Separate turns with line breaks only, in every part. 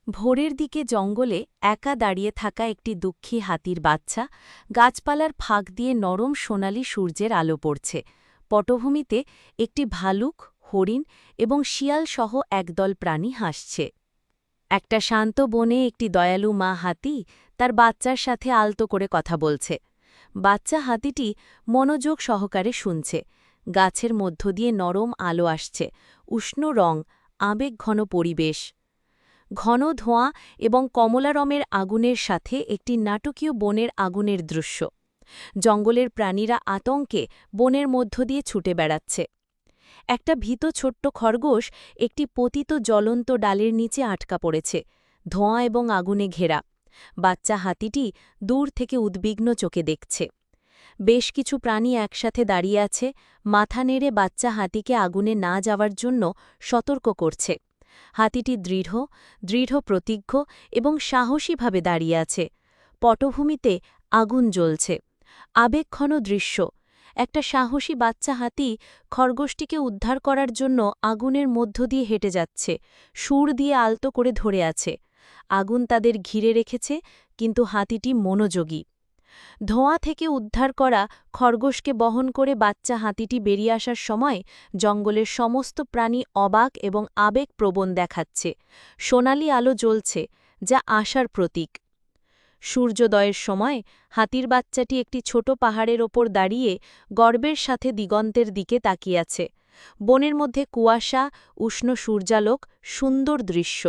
ভোরের দিকে জঙ্গলে একা দাঁড়িয়ে থাকা একটি দুঃখী হাতির বাচ্চা গাছপালার ফাঁক দিয়ে নরম সোনালি সূর্যের আলো পড়ছে। পটভূমিতে একটি ভালুক, হরিণ এবং শিয়ালসহ একদল প্রাণী হাসছে। একটা শান্ত বনে একটি দয়ালু মা হাতি তার বাচ্চার সাথে আলতো করে কথা বলছে। বাচ্চা হাতিটি মনোযোগ সহকারে শুনছে। গাছের মধ্য দিয়ে নরম আলো আসছে, উষ্ণ রং, আবেগঘন পরিবেশ। ঘন ধোঁয়া এবং কমলা রঙের আগুনের সাথে একটি নাটকীয় বনের আগুনের দৃশ্য। জঙ্গলের প্রাণীরা আতঙ্কে বনের মধ্য দিয়ে ছুটে বেড়াচ্ছে। একটা ভীত ছোট্ট খরগোশ একটি পতিত জ্বলন্ত ডালের নিচে আটকা পড়েছে, ধোঁয়া এবং আগুনে ঘেরা। বাচ্চা হাতিটি দূর থেকে উদ্বিগ্ন চোখে দেখছে। বেশ কিছু প্রাণী একসাথে দাঁড়িয়ে আছে, মাথা নেড়ে বাচ্চা হাতিকে আগুনে না যাওয়ার জন্য সতর্ক করছে। হাতিটি দৃঢ় প্রতিজ্ঞ এবং সাহসীভাবে দাঁড়িয়ে আছে। পটভূমিতে আগুন জ্বলছে। আবেগঘন দৃশ্য। একটা সাহসী বাচ্চা হাতি খরগোশটিকে উদ্ধার করার জন্য আগুনের মধ্য দিয়ে হেঁটে যাচ্ছে, সুর দিয়ে আলতো করে ধরে আছে। আগুন তাদের ঘিরে রেখেছে, কিন্তু হাতিটি মনোযোগী। ধোঁয়া থেকে উদ্ধার করা খরগোশকে বহন করে বাচ্চা হাতিটি বেরিয়ে আসার সময় জঙ্গলের সমস্ত প্রাণী অবাক এবং আবেগপ্রবণ দেখাচ্ছে। সোনালি আলো জ্বলছে, যা আশার প্রতীক। সূর্যোদয়ের সময় হাতির বাচ্চাটি একটি ছোট পাহাড়ের ওপর দাঁড়িয়ে গর্বের সাথে দিগন্তের দিকে তাকিয়ে আছে। বনের মধ্যে কুয়াশা, উষ্ণ সূর্যালোক, সুন্দর দৃশ্য।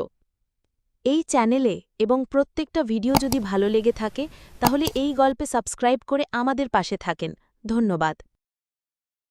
এই চ্যানেলে এবং প্রত্যেকটা ভিডিও যদি ভালো লেগে থাকে তাহলে এই গল্পে সাবস্ক্রাইব করে আমাদের পাশে থাকেন। ধন্যবাদ।